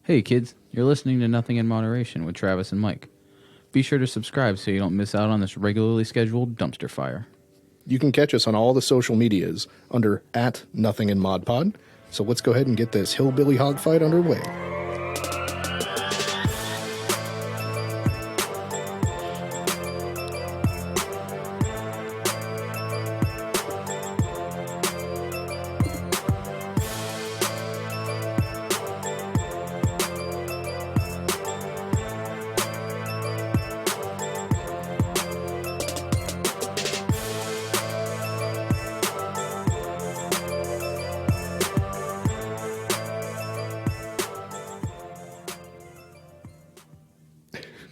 Hey kids, you're listening to Nothing in Moderation with Travis and Mike. Be sure to subscribe so you don't miss out on this regularly scheduled dumpster fire. You can catch us on all the social medias under @NothingInModPod. So let's go ahead and get this hillbilly hog fight underway.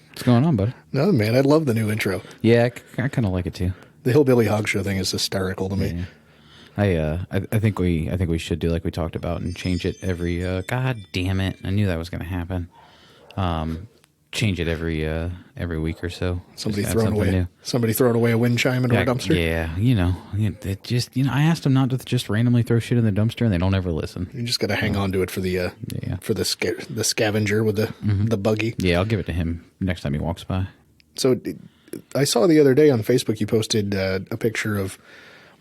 What's going on, buddy? No, man, I love the new intro. Yeah, I kind of like it too. The hillbilly hog show thing is hysterical to me. Yeah. I think we should do like we talked about and change it every. God damn it! I knew that was going to happen. Change it every week or so. Somebody throwing away a wind chime into a dumpster. Yeah, it just I asked them not to just randomly throw shit in the dumpster, and they don't ever listen. You just got to hang on to it for the the scavenger with the buggy. Yeah, I'll give it to him next time he walks by. So I saw the other day on Facebook you posted a picture of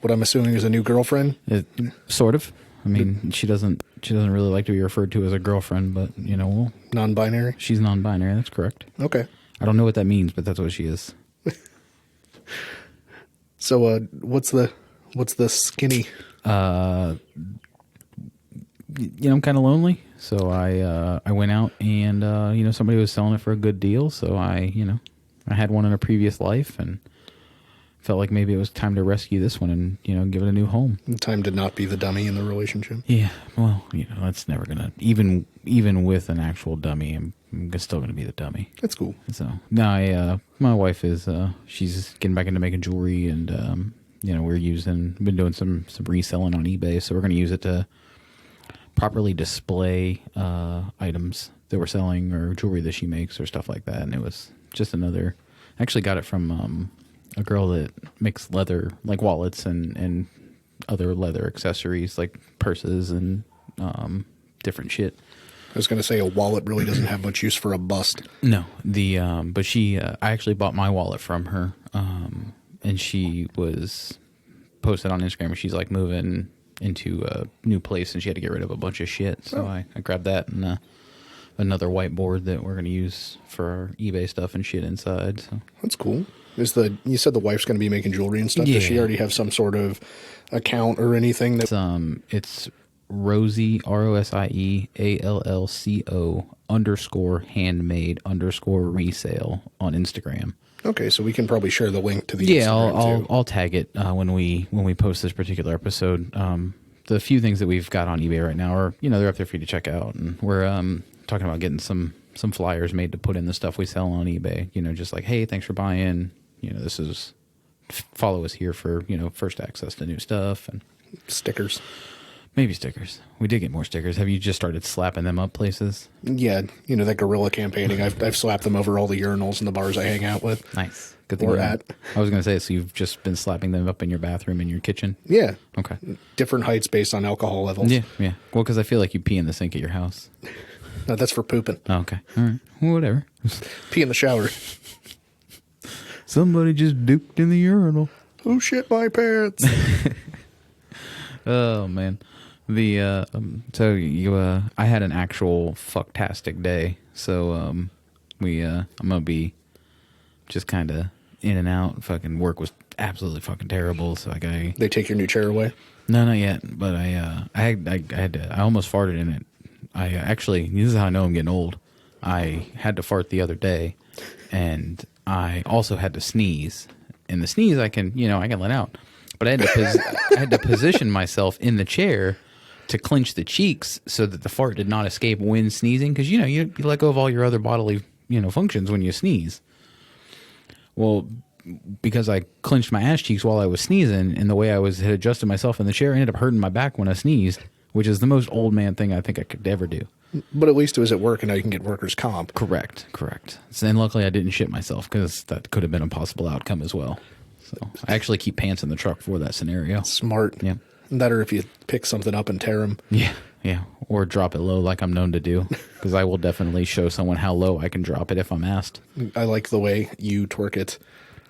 what I'm assuming is a new girlfriend. Sort of. I mean, she doesn't really like to be referred to as a girlfriend, but Non-binary? She's non-binary. That's correct. Okay. I don't know what that means, but that's what she is. So, what's the skinny? I'm kind of lonely, so I went out and somebody was selling it for a good deal, so I had one in a previous life and felt like maybe it was time to rescue this one and give it a new home. Time to not be the dummy in the relationship. Yeah, well, that's never gonna even with an actual dummy, I'm still gonna be the dummy. That's cool. So no, my wife is she's getting back into making jewelry, and been doing some reselling on eBay, so we're gonna use it to properly display items that we're selling or jewelry that she makes or stuff like that. And it was just I actually got it from a girl that makes leather, like wallets and other leather accessories, like purses and different shit. I was going to say a wallet really doesn't have much use for a bust. No, but she, I actually bought my wallet from her, and she was posted on Instagram, and she's like moving into a new place, and she had to get rid of a bunch of shit. So I grabbed that and another whiteboard that we're going to use for our eBay stuff and shit inside. So that's cool. You said the wife's going to be making jewelry and stuff. Yeah. Does she already have some sort of account or anything? It's Rosie, ROSIE ALLCO _handmade _resale on Instagram. Okay, so we can probably share the link to the Instagram I'll tag it when we post this particular episode. The few things that we've got on eBay right now are they're up there for you to check out, and we're talking about getting some flyers made to put in the stuff we sell on eBay. Just like, hey, thanks for buying. This is follow us here for first access to new stuff and stickers. Maybe stickers. We did get more stickers. Have you just started slapping them up places? Yeah, that guerrilla campaigning. I've slapped them over all the urinals in the bars I hang out with. Nice. Good thing. I was going to say, so you've just been slapping them up in your bathroom and your kitchen? Yeah. Okay. Different heights based on alcohol levels. Yeah. Well, because I feel like you pee in the sink at your house. No, that's for pooping. Oh, okay. All right. Well, whatever. Pee in the shower. Somebody just duked in the urinal. Who shit my pants? Oh, man. I had an actual fucktastic day. So I'm gonna be just kind of in and out. Fucking work was absolutely fucking terrible. So they take your new chair away? No, not yet. But I almost farted in it. This is how I know I'm getting old. I had to fart the other day, and I also had to sneeze. And the sneeze I can let out, but I had to position myself in the chair to clench the cheeks so that the fart did not escape when sneezing, because you let go of all your other bodily functions when you sneeze. Well, because I clenched my ass cheeks while I was sneezing, and the way had adjusted myself in the chair, I ended up hurting my back when I sneezed, which is the most old man thing I think I could ever do. But at least it was at work, and now you can get workers' comp. Correct. So, and luckily I didn't shit myself, because that could have been a possible outcome as well. So I actually keep pants in the truck for that scenario. Smart. Yeah. That or if you pick something up and tear them. Yeah. Yeah, or drop it low like I'm known to do, because I will definitely show someone how low I can drop it if I'm asked. I like the way you twerk it.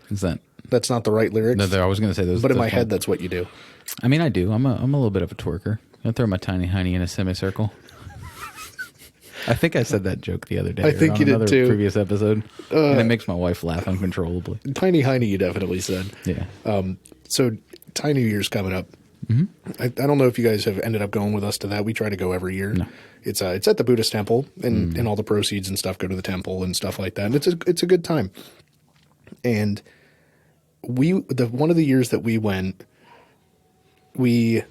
Is that? That's not the right lyrics. No, I was going to say those. But in those my head, don't- that's what you do. I mean, I do. I'm a little bit of a twerker. I throw my tiny hiney in a semicircle. I think I said that joke the other day. I think on you did another too. Previous episode, and it makes my wife laugh uncontrollably. Tiny Heiny, you definitely said. Yeah. So Thai New Year's coming up. Mm-hmm. I don't know if you guys have ended up going with us to that. We try to go every year. No. It's at the Buddhist temple, and all the proceeds and stuff go to the temple and stuff like that. And it's a good time. And one of the years that we went, we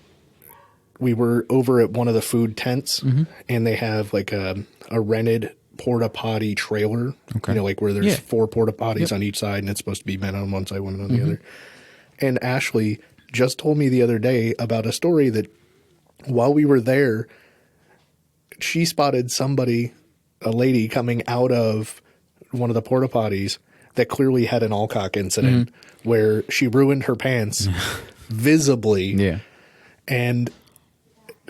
were over at one of the food tents, and they have like a rented porta potty trailer. Okay. You know, like where there's Yeah. 4 porta potties on each side, and it's supposed to be men on one side, women on the other. And Ashley just told me the other day about a story that while we were there, she spotted a lady coming out of one of the porta potties that clearly had an alcock incident where she ruined her pants visibly. Yeah. And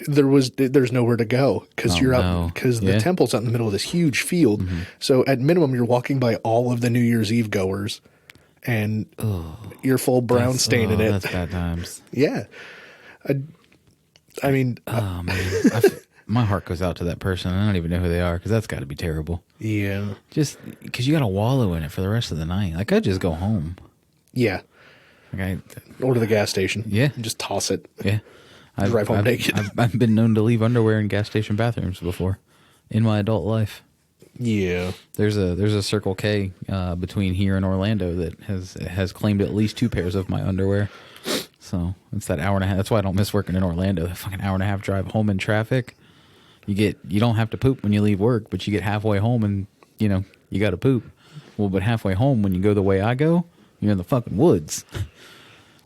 there's nowhere to go because Oh, you're no. out because Yeah. the temple's out in the middle of this huge field. So at minimum, you're walking by all of the New Year's Eve goers, and you're full brown stain in it. That's bad times. Yeah, I mean, Oh man, my heart goes out to that person. I don't even know who they are because that's got to be terrible. yeah, Just because you got to wallow in it for the rest of the night. Like I just go home. yeah. Like Or to the gas station. Yeah. and just toss it. yeah. Drive home naked. I've been known to leave underwear in gas station bathrooms before in my adult life. Yeah, There's a Circle K between here and Orlando that has claimed at least 2 pairs of my underwear. So it's that hour and a half. That's why I don't miss working in Orlando. That fucking hour and a half drive home in traffic. You don't have to poop when you leave work, but you get halfway home and you got to poop. Well, but halfway home when you go the way I go, you're in the fucking woods.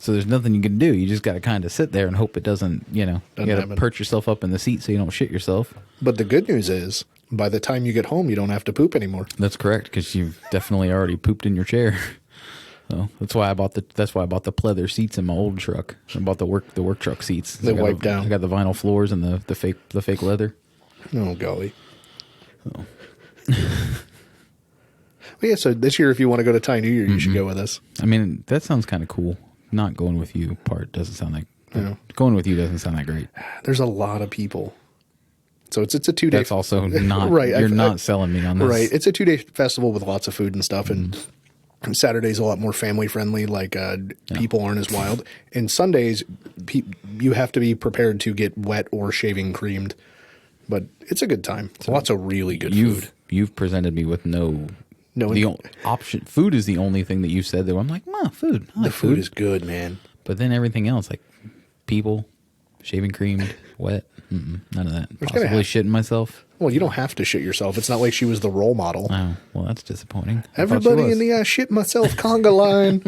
So there's nothing you can do. You just got to kind of sit there and hope it doesn't. You got to happen. perch yourself up in the seat so you don't shit yourself. but the good news is, by the time you get home, you don't have to poop anymore. That's correct because you've definitely already pooped in your chair. So that's why I bought the pleather seats in my old truck. I bought the work truck seats. They I got wipe down. I got the vinyl floors and the fake leather. Oh golly. Well, yeah. So this year, if you want to go to Thai New Year, you should go with us. I mean, that sounds kind of cool. Not going with you part doesn't sound like Yeah. going with you doesn't sound that great. There's a lot of people. So it's a 2-day. That's also not Right, You're I- not selling me on this, Right. It's a 2-day festival with lots of food and stuff. And Saturday's a lot more family friendly. Like people aren't as wild. And Sundays, you have to be prepared to get wet or shaving creamed. But it's a good time. Lots of really good food. You've presented me with no No, option. Food is the only thing that you said that I'm like, food. I like the food is good, man. But then everything else, like people, shaving creamed, wet, none of that. gonna Possibly have- shitting myself. Well, you don't have to shit yourself. It's not like she was the role model. Oh, well, that's disappointing. I thought she Everybody was. in the shit myself conga line.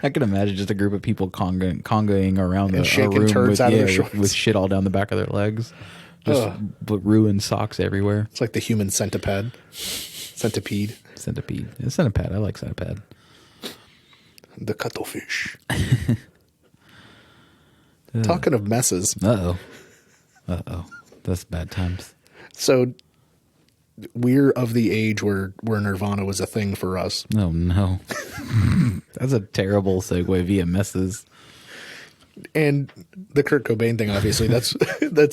I can imagine just a group of people congaing around And a shaking room turds with, out of their with shorts. shit all down the back of their legs. Just ruined socks everywhere. It's like the human centipede. Centipede. Centipede. It's centipede. I like centipede. The cuttlefish. Talking of messes. Uh-oh. That's bad times. So we're of the age where Nirvana was a thing for us. Oh, no. That's a terrible segue via messes. And the Kurt Cobain thing, obviously, that's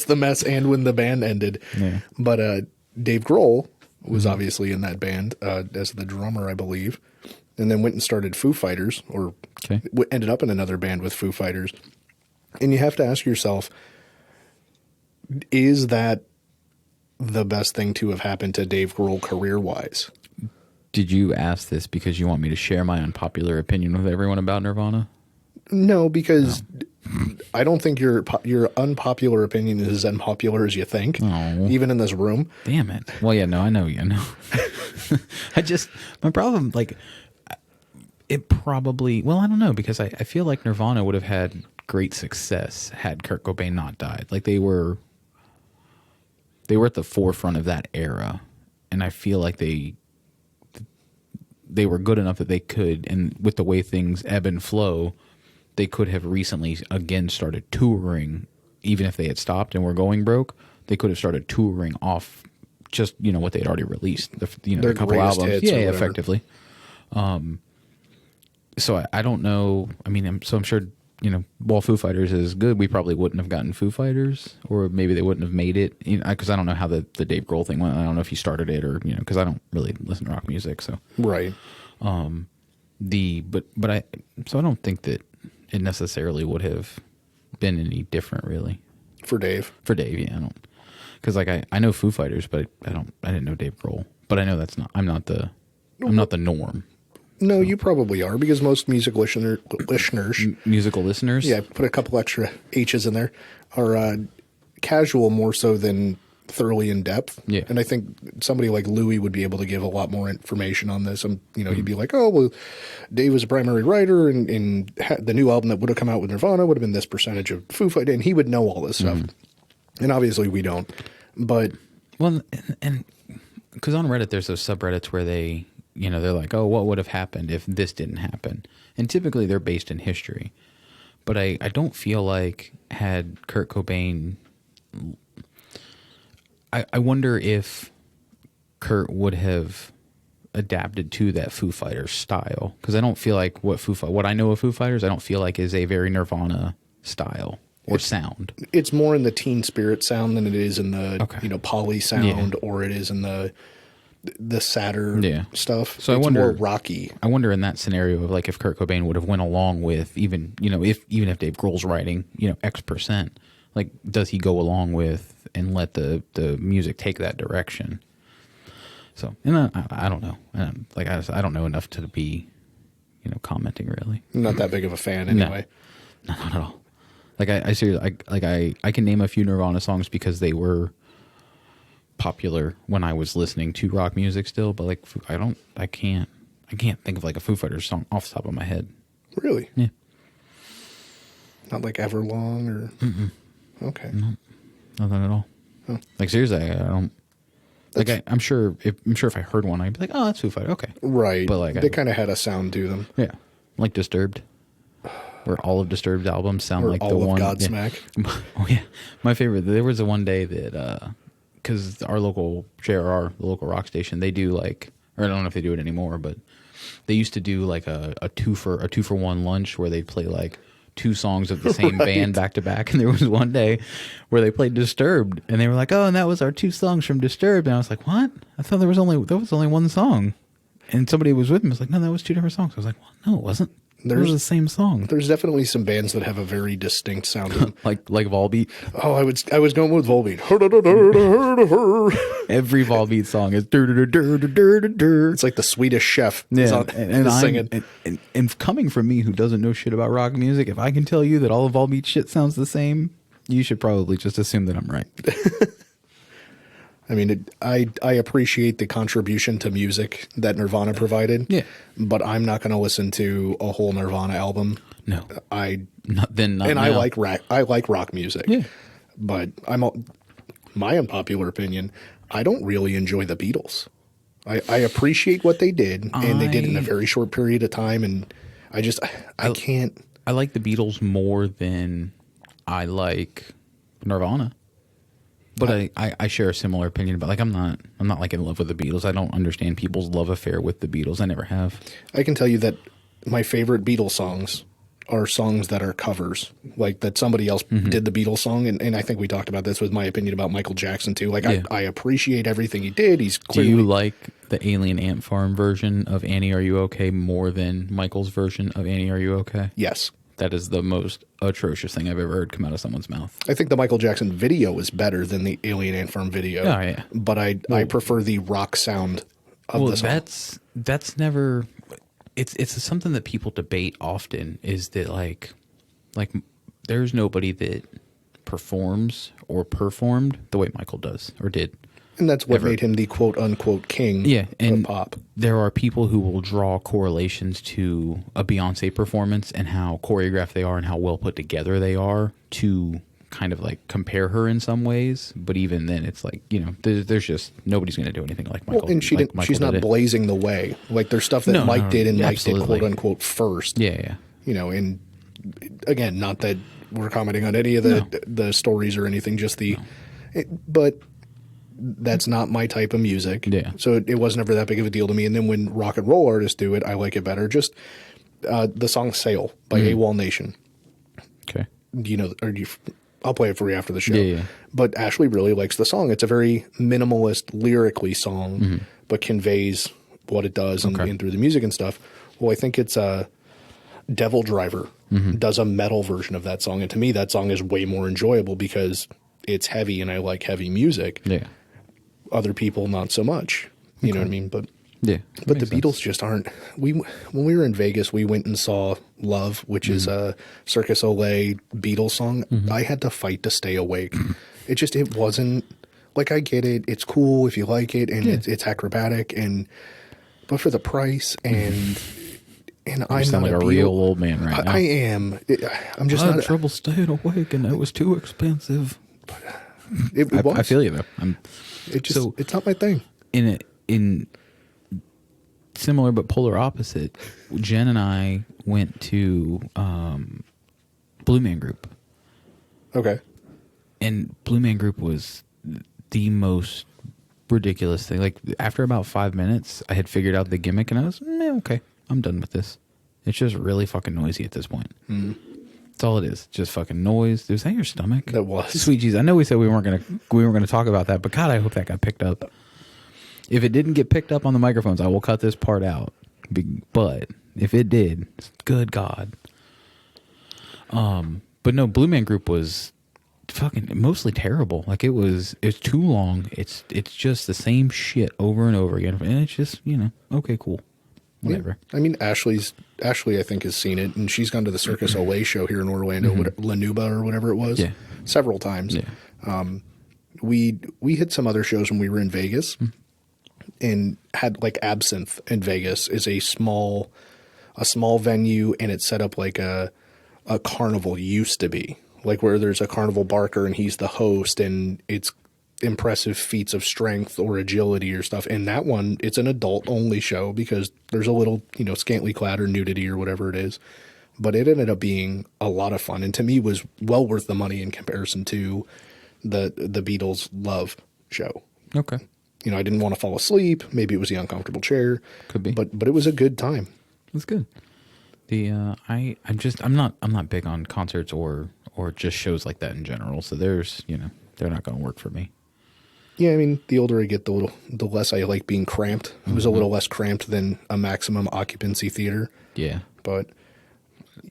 the mess and when the band ended. Yeah. But Dave Grohl was obviously in that band as the drummer, I believe, and then went and started Foo Fighters, or Okay. ended up in another band with Foo Fighters. And you have to ask yourself, is that the best thing to have happened to Dave Grohl career-wise? Did you ask this because you want me to share my unpopular opinion with everyone about Nirvana? No, because I don't think your unpopular opinion is as unpopular as you think, Oh. even in this room. Damn it. Well, yeah, no, I know. My problem, like, it probably, well, I don't know, because I feel like Nirvana would have had great success had Kurt Cobain not died. Like, they were at the forefront of that era, and I feel like they were good enough that they could, and with the way things ebb and flow, they could have recently again started touring even if they had stopped and were going broke, they could have started touring off just, you know, what they'd already released, Their a couple greatest albums. hits or Yeah, whatever. effectively. So I don't know. I mean, I'm sure, you know, while Foo Fighters is good, we probably wouldn't have gotten Foo Fighters, or maybe they wouldn't have made it. You know, because I don't know how the Dave Grohl thing went. I don't know if he started it or, you know, because I don't really listen to rock music. So Right. but I don't think that it necessarily would have been any different, really. For Dave. For Dave, yeah, I don't, because like I know Foo Fighters, but I didn't know Dave Grohl. But I know I'm not the norm. No, you probably are, because most musical listeners, Musical listeners. yeah, put a couple extra H's in there, are casual more so than thoroughly in depth. Yeah. And I think somebody like Louis would be able to give a lot more information on this. And, you know, he'd be like, oh, well, Dave was a primary writer, and the new album that would have come out with Nirvana would have been this percentage of Foo Fighters, and he would know all this stuff. And obviously we don't. But Well, and because on Reddit there's those subreddits where they, you know, they're like, oh, what would have happened if this didn't happen? And typically they're based in history. But I don't feel like had Kurt Cobain, I wonder if Kurt would have adapted to that Foo Fighters style. Because I don't feel like what I know of Foo Fighters, I don't feel like is a very Nirvana style or sound. it's more in the Teen Spirit sound than it is in the, Okay. you know, poly sound, or it is in the sadder stuff. So I it's wonder, more rocky. I wonder in that scenario of like if Kurt Cobain would have went along with even if Dave Grohl's writing, you know, X%, like does he go along with and let the music take that direction? So, and I don't know. I don't know enough to be, you know, commenting really. I'm not that big of a fan anyway. No, not at all. Like I seriously, I can name a few Nirvana songs because they were popular when I was listening to rock music still, but like I can't think of like a Foo Fighters song off the top of my head. Really? Yeah. Not like Everlong or... Mm-mm. Okay. No, nothing at all. Huh. Like seriously, I don't. Like I'm sure if I heard one, I'd be like, oh, that's Foo Fighters, okay. Right. But like they kind of had a sound to them. Yeah, like Disturbed, where all of Disturbed's albums sound Or like all the of one. Godsmack. Yeah. Oh yeah, my favorite. There was a one day that because our local JRR, the local rock station, they do like, or I don't know if they do it anymore, but they used to do like a two for one lunch where they'd play like 2 songs of the same band back to back. And there was one day where they played Disturbed, and they were like, "Oh, and that was our 2 songs from Disturbed." And I was like, "What? I thought there was only one song." And somebody was with me. Was like, "No, that was 2 different songs." I was like, "Well, no, it wasn't. It was the same song." There's definitely some bands that have a very distinct sound to them. like VolBeat. Oh, I was going with VolBeat. Every VolBeat song is dur. It's like the Swedish Chef is Yeah, on, and is singing. and coming from me who doesn't know shit about rock music, if I can tell you that all of VolBeat shit sounds the same, you should probably just assume that I'm right. I mean, I appreciate the contribution to music that Nirvana provided. Yeah. But I'm not going to listen to a whole Nirvana album. No, I not now. I like rock music. Yeah. But my unpopular opinion, I don't really enjoy the Beatles. I appreciate what they did, and they did it in a very short period of time, and I can't. I like the Beatles more than I like Nirvana. But I share a similar opinion, but like I'm not like in love with the Beatles. I don't understand people's love affair with the Beatles. I never have. I can tell you that my favorite Beatles songs are songs that are covers, like that somebody else did the Beatles song, and I think we talked about this with my opinion about Michael Jackson too. Like I appreciate everything he did. He's clearly... Do you like the Alien Ant Farm version of Annie Are You Okay more than Michael's version of Annie Are You Okay? Yes. That is the most atrocious thing I've ever heard come out of someone's mouth. I think the Michael Jackson video is better than the Alien Ant Farm video. Oh, yeah. But I prefer the rock sound of the song. That's never... It's something that people debate often, is that like there's nobody that performs or performed the way Michael does or did. And that's what made him the quote-unquote king of pop. There are people who will draw correlations to a Beyonce performance and how choreographed they are and how well put together they are to kind of like compare her in some ways. But even then, it's like, you know, there's just nobody's going to do anything like Michael. Well, and she's not blazing the way. Like there's stuff that Mike did and Mike did quote-unquote first. Yeah. You know, and again, not that we're commenting on any of the stories or anything, just but that's not my type of music. Yeah. So it wasn't ever that big of a deal to me. And then when rock and roll artists do it, I like it better. Just the song Sail by AWOL Nation. Okay. I'll play it for you after the show. Yeah. But Ashley really likes the song. It's a very minimalist lyrically song, but conveys what it does and through the music and stuff. Well, I think it's Devil Driver does a metal version of that song. And to me, that song is way more enjoyable because it's heavy and I like heavy music. Yeah. Other people, not so much. You know what I mean? But yeah. But the Beatles just aren't. When we were in Vegas, we went and saw Love, which is a Circus Olay Beatles song. I had to fight to stay awake. It wasn't like, I get it. It's cool if you like it, and it's acrobatic, but for the price and I sound like a real old man right now. I am. I'm just I not had trouble staying awake, and it was too expensive. It was. I feel you though. It's not my thing. In similar but polar opposite, Jen and I went to Blue Man Group. Okay. And Blue Man Group was the most ridiculous thing. Like, after about 5 minutes, I had figured out the gimmick, and I was, okay, I'm done with this. It's just really fucking noisy at this point. That's all it is. Just fucking noise. Was that your stomach? That was. Sweet Jesus. I know we said we weren't gonna talk about that, but God, I hope that got picked up. If it didn't get picked up on the microphones, I will cut this part out. But if it did, good God. But no, Blue Man Group was fucking mostly terrible. Like, it's too long. It's just the same shit over and over again, and it's just, okay, cool, whatever. Yeah. I mean, Ashley, I think, has seen it, and she's gone to the Circus Olay show here in Orlando, Lanuba or whatever it was, several times. Yeah. We hit some other shows when we were in Vegas, and had like Absinthe in Vegas is a small venue, and it's set up like a carnival used to be, like where there's a carnival barker and he's the host, and it's impressive feats of strength or agility or stuff. And that one, it's an adult only show because there's a little, scantily clad or nudity or whatever it is. But it ended up being a lot of fun, and to me was well worth the money in comparison to the Beatles Love show. Okay. I didn't want to fall asleep. Maybe it was the uncomfortable chair. Could be. But it was a good time. It's good. I'm not big on concerts or just shows like that in general. So they're not going to work for me. Yeah, I mean, the older I get, the less I like being cramped. It was a little less cramped than a maximum occupancy theater. Yeah. But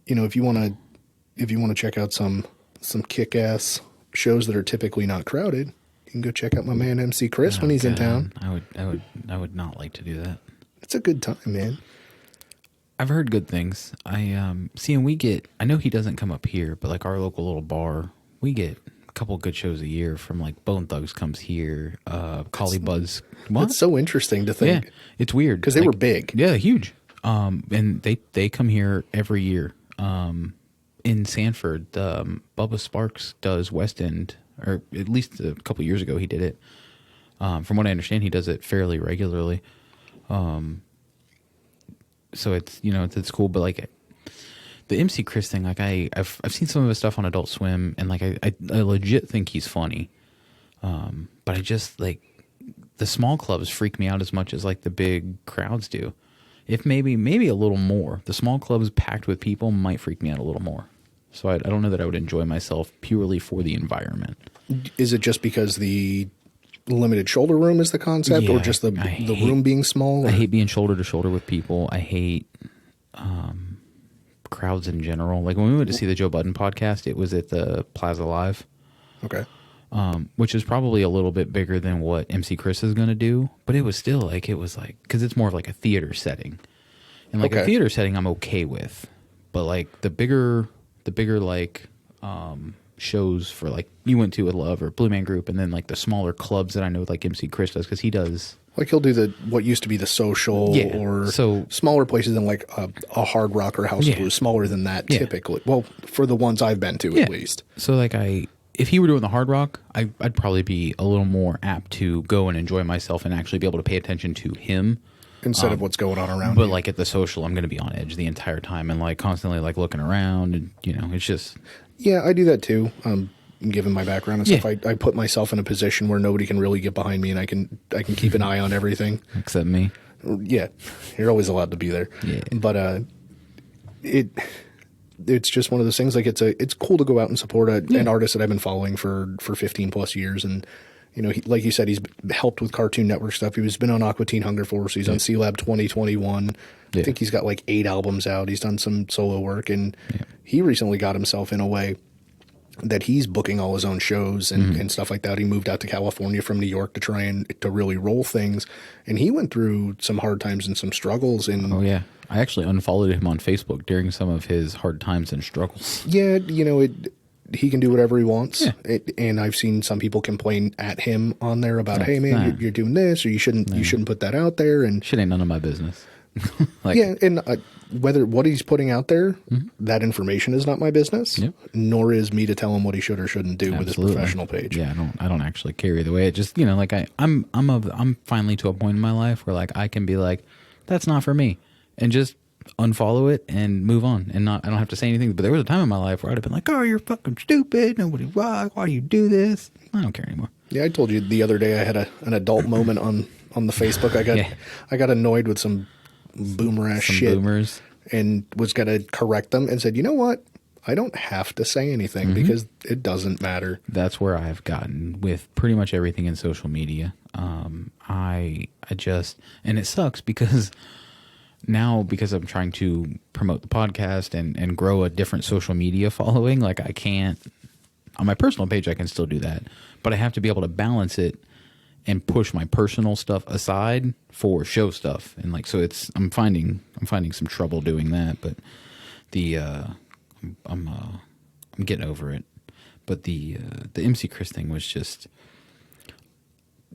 if you want to check out some kick-ass shows that are typically not crowded, you can go check out my man MC Chris when he's in town. I would not like to do that. It's a good time, man. I've heard good things. And I know he doesn't come up here, but like our local little bar, we get a couple good shows a year from, like, Bone Thugs comes here, Collie Buds. That's so interesting to think. Yeah, it's weird. Because they were big. Yeah, huge. And they come here every year. In Sanford, Bubba Sparks does West End, or at least a couple years ago he did it. From what I understand, he does it fairly regularly. So it's cool, but like the MC Chris thing, like I've seen some of his stuff on Adult Swim, and like I legit think he's funny. But I just, like, the small clubs freak me out as much as like the big crowds do. If maybe a little more. The small clubs packed with people might freak me out a little more. So I don't know that I would enjoy myself purely for the environment. Is it just because the limited shoulder room is the concept, or just the room being small? Or? I hate being shoulder to shoulder with people. I hate crowds in general. Like, when we went to see the Joe Budden podcast, it was at the Plaza Live. Okay. Which is probably a little bit bigger than what MC Chris is going to do, but it was still because it's more of like a theater setting, and like a theater setting I'm okay with, but like the bigger like shows for, like, you went to with Love or Blue Man Group, and then like the smaller clubs that I know like MC Chris does, because he does, like, he'll do what used to be the Social, or smaller places than like a Hard Rock or House of Blues, smaller than that typically. Well, for the ones I've been to at least. So like if he were doing the Hard Rock, I'd probably be a little more apt to go and enjoy myself and actually be able to pay attention to him. instead of what's going on around But you. like at the social, I'm going to be on edge the entire time and like constantly like looking around, and it's just Yeah, I do that too. Given my background and stuff, Yeah. I put myself in a position where nobody can really get behind me, and I can keep an eye on everything. except me. Yeah, you're always allowed to be there. Yeah. But it's just one of those things. Like it's cool to go out and support an artist that I've been following for 15 plus years, and like you said, he's helped with Cartoon Network stuff. He's been on Aqua Teen Hunger Force. He's on C Lab 2021. I think he's got like 8 albums out. He's done some solo work, and he recently got himself in a way that he's booking all his own shows and stuff like that. He moved out to California from New York to try and to really roll things, and he went through some hard times and some struggles. And Oh yeah, I actually unfollowed him on Facebook during some of his hard times and struggles. yeah, he can do whatever he wants. And I've seen some people complain at him on there about, hey man, you're doing this, or you shouldn't put that out there. And Shit ain't none of my business. Like, yeah, and whether what he's putting out there, that information is not my business. Yep. Nor is me to tell him what he should or shouldn't do with his professional page. Yeah, I don't actually care either way. It just like I'm finally to a point in my life where like I can be like, that's not for me, and just unfollow it and move on, and I don't have to say anything. But there was a time in my life where I'd have been like, oh, you're fucking stupid. Nobody rock. Why do you do this? I don't care anymore. Yeah, I told you the other day I had an adult moment on the Facebook. I got annoyed with some boomer ass shit. Boomers. And was going to correct them and said, you know what? I don't have to say anything because it doesn't matter. That's where I've gotten with pretty much everything in social media. I just, and it sucks because now, because I'm trying to promote the podcast and grow a different social media following, like I can't, on my personal page, I can still do that, but I have to be able to balance it and push my personal stuff aside for show stuff. And like, so I'm finding some trouble doing that, but I'm getting over it. But the MC Chris thing was just,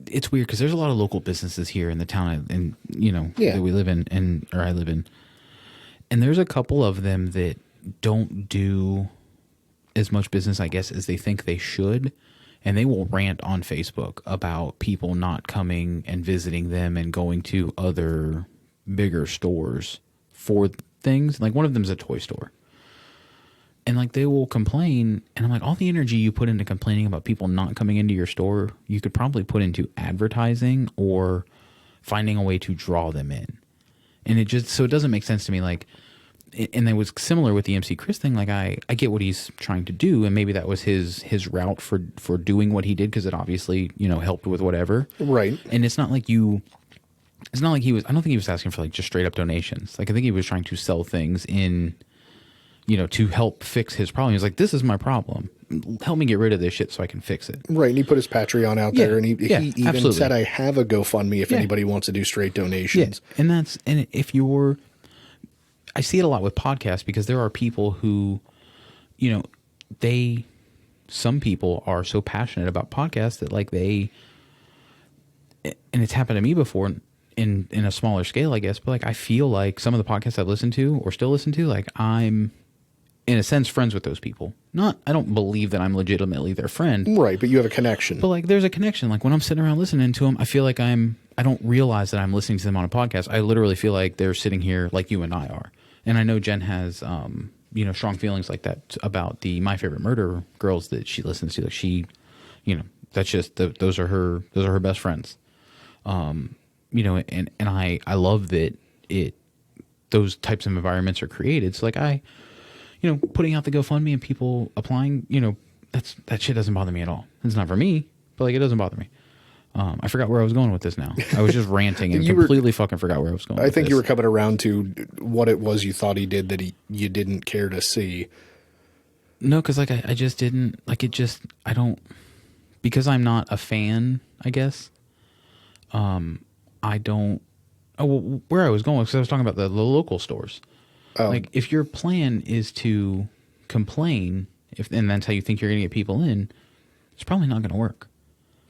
it's weird because there's a lot of local businesses here in the town that we live in, or I live in. And there's a couple of them that don't do as much business, I guess, as they think they should. And they will rant on Facebook about people not coming and visiting them and going to other bigger stores for things. Like one of them's a toy store. And like they will complain, and I'm like, all the energy you put into complaining about people not coming into your store, you could probably put into advertising or finding a way to draw them in. And it doesn't make sense to me. Like, and it was similar with the MC Chris thing. Like I get what he's trying to do, and maybe that was his route for doing what he did, because it obviously helped with whatever. Right. And it's not like he was. I don't think he was asking for like just straight up donations. Like I think he was trying to sell things in, to help fix his problem. He's like, this is my problem. Help me get rid of this shit so I can fix it. Right. And he put his Patreon out there, and he even absolutely. said, I have a GoFundMe if anybody wants to do straight donations. Yeah. And if I see it a lot with podcasts, because there are people who, some people are so passionate about podcasts that like and it's happened to me before in a smaller scale, I guess. But like, I feel like some of the podcasts I've listened to or still listen to, like I'm in a sense friends with those people. I don't believe that I'm legitimately their friend. Right. But you have a connection. But like, there's a connection. Like when I'm sitting around listening to them, I feel like I don't realize that I'm listening to them on a podcast. I literally feel like they're sitting here like you and I are. And I know Jen has, strong feelings like that about the My Favorite Murder girls that she listens to. Like she, that's just those are her best friends. And I love that those types of environments are created. So like putting out the GoFundMe and people applying, that shit doesn't bother me at all. It's not for me, but like it doesn't bother me. I forgot where I was going with this now. I was just ranting and completely fucking forgot where I was going. I think you were coming around to what it was you thought he did that you didn't care to see. No, because like I just didn't like it. I don't, because I'm not a fan, I guess. I don't. Oh, well, where I was going, because I was talking about the local stores. Like if your plan is to complain, and that's how you think you're going to get people in, it's probably not going to work.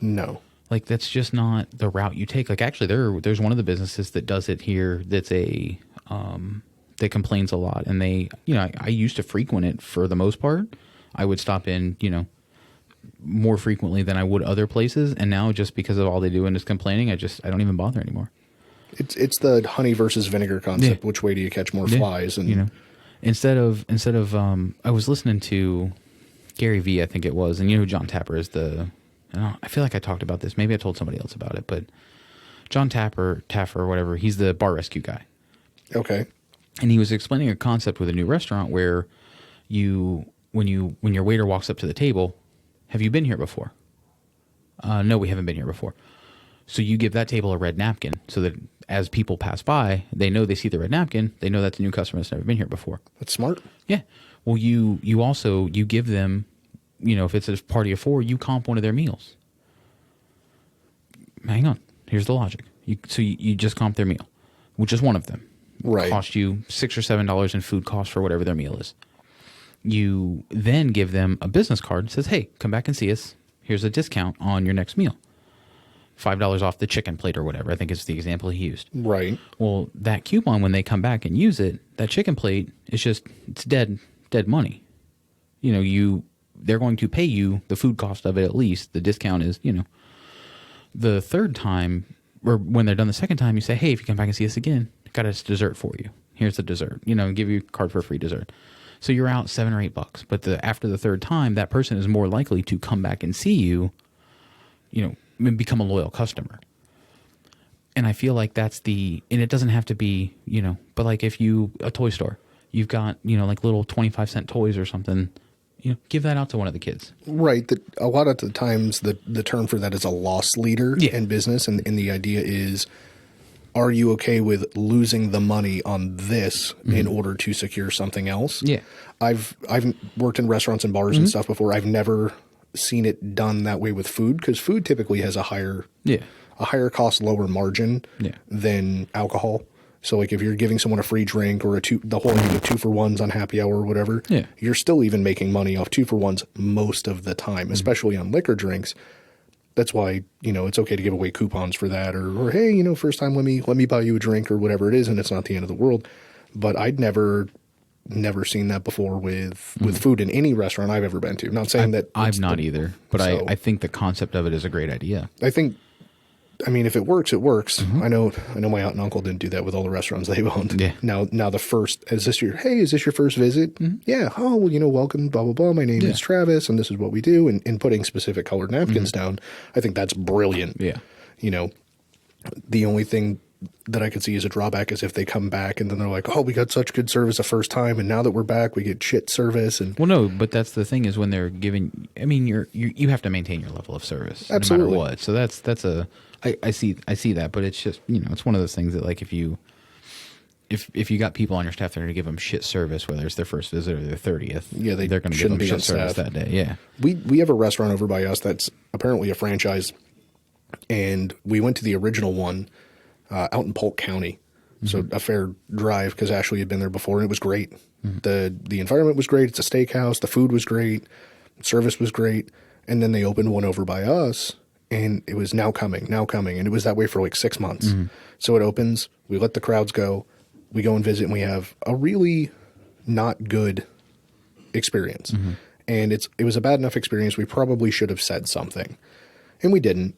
No. Like that's just not the route you take. Like actually, there's one of the businesses that does it here. That's that complains a lot, and they, I used to frequent it for the most part. I would stop in, more frequently than I would other places, and now just because of all they do and is complaining, I don't even bother anymore. It's the honey versus vinegar concept. Which way do you catch more flies? And you know, instead of I was listening to Gary Vee, I think it was, and you know who John Tapper is. I feel like I talked about this. Maybe I told somebody else about it, but John Tapper, whatever. He's the bar rescue guy. Okay. And he was explaining a concept with a new restaurant where when your waiter walks up to the table, have you been here before? No, we haven't been here before. So you give that table a red napkin so that as people pass by, they know they see the red napkin. They know that's a new customer that's never been here before. That's smart. Yeah. Well, you also give them, if it's a party of 4, you comp one of their meals. Hang on. Here's the logic. You just comp their meal, which is one of them. Right. Cost you $6 or $7 in food costs for whatever their meal is. You then give them a business card that says, hey, come back and see us. Here's a discount on your next meal. $5 off the chicken plate or whatever, I think is the example he used. Right. Well, that coupon, when they come back and use it, that chicken plate is it's dead money. They're going to pay you the food cost of it at least. The discount is, the third time, or when they're done the second time, you say, hey, if you come back and see us again, got a dessert for you. Here's the dessert. Give you a card for a free dessert. So you're out $7 or $8. But after the third time, that person is more likely to come back and see you, and become a loyal customer. And I feel like and it doesn't have to be, but like if a toy store, you've got, like little 25-cent toys or something, give that out to one of the kids. Right. A lot of the times the term for that is a loss leader in business. And the idea is, are you okay with losing the money on this in order to secure something else? Yeah. I've worked in restaurants and bars and stuff before. I've never seen it done that way with food, because food typically has a higher cost, lower margin than alcohol. So like if you're giving someone a free drink or the whole idea of 2-for-1s on happy hour or whatever, you're still even making money off 2-for-1s most of the time, especially on liquor drinks. That's why, it's okay to give away coupons for that, or hey, first time, let me buy you a drink or whatever it is, and it's not the end of the world. But I'd never seen that before with food in any restaurant I've ever been to. Not saying that I've not either, but I think the concept of it is a great idea. If it works, it works. I know my aunt and uncle didn't do that with all the restaurants they've owned. Yeah. Now is this your first visit? Yeah. Oh, well, welcome, blah, blah, blah. My name is Travis, and this is what we do. And putting specific colored napkins down, I think that's brilliant. Yeah. The only thing that I could see as a drawback is if they come back and then they're like, oh, we got such good service the first time, and now that we're back, we get shit service. And well, no, but that's the thing is when they're giving. I mean, you have to maintain your level of service, absolutely, no matter what. So that's I see that, but it's just it's one of those things that like if you got people on your staff that are going to give them shit service, whether it's their first visit or their 30th, they're going to give them shit service that day. Yeah, we have a restaurant over by us that's apparently a franchise, and we went to the original one. Out in Polk County. So a fair drive, because Ashley had been there before, and it was great. The environment was great. It's a steakhouse. The food was great. Service was great. And then they opened one over by us, and it was now coming. And it was that way for like 6 months. So it opens. We let the crowds go. We go and visit, and we have a really not good experience. And it was a bad enough experience. We probably should have said something. And we didn't.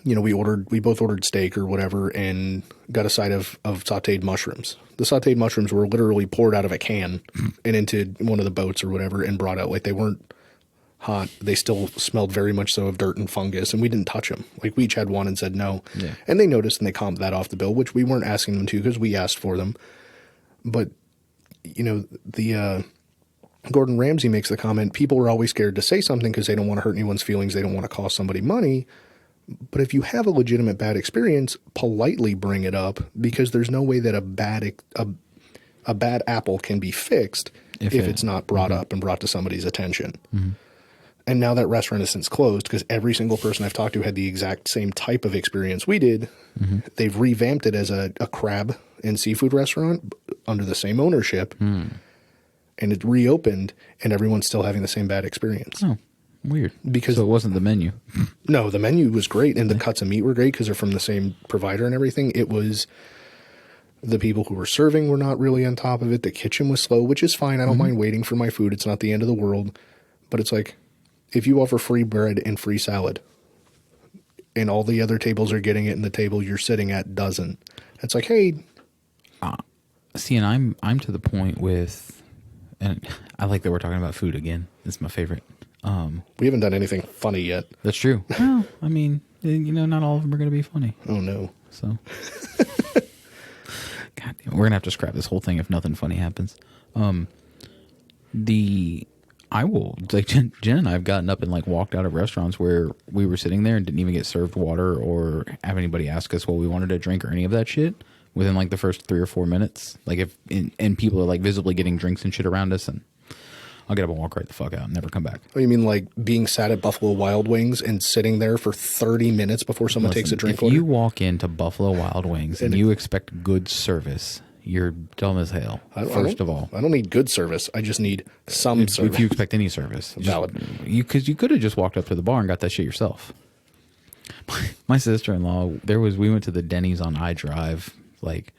We both ordered steak or whatever and got a side of sauteed mushrooms. The sauteed mushrooms were literally poured out of a can and into one of the boats or whatever and brought out. Like, they weren't hot. They still smelled very much so of dirt and fungus, and we didn't touch them. Like, we each had one and said no. Yeah. And they noticed and they comped that off the bill, which we weren't asking them to because we asked for them. But, Gordon Ramsay makes the comment, people are always scared to say something because they don't want to hurt anyone's feelings. They don't want to cost somebody money. But if you have a legitimate bad experience, politely bring it up, because there's no way that a bad apple can be fixed if it's not brought up and brought to somebody's attention. And now that restaurant is since closed because every single person I've talked to had the exact same type of experience we did. They've revamped it as a crab and seafood restaurant under the same ownership. And it reopened, and everyone's still having the same bad experience. Oh. Weird. Because so it wasn't the menu. No, the menu was great, and the cuts of meat were great because they're from the same provider and everything. It was the people who were serving were not really on top of it. The kitchen was slow, which is fine. I don't mind waiting for my food. It's not the end of the world. But it's like, if you offer free bread and free salad, and all the other tables are getting it and the table you're sitting at doesn't. It's like, hey, See, and I'm to the point with, and I like that we're talking about food again. It's my favorite. we haven't done anything funny yet. That's true. Well, I mean, not all of them are going to be funny. Oh no. So, God damn, we're gonna have to scrap this whole thing if nothing funny happens. I will, like, Jen and I have gotten up and like walked out of restaurants where we were sitting there and didn't even get served water or have anybody ask us what we wanted to drink or any of that shit within like the first 3 or 4 minutes. Like and people are like visibly getting drinks and shit around us, and I'll get up and walk right the fuck out and never come back. Oh, you mean like being sat at Buffalo Wild Wings and sitting there for 30 minutes before someone takes a drink If order? you walk into Buffalo Wild Wings and you expect good service, you're dumb as hell. First of all, I don't need good service. I just need some service. if you expect any service, Valid. Because you could have just walked up to the bar and got that shit yourself. My sister-in-law, we went to the Denny's on iDrive. Like,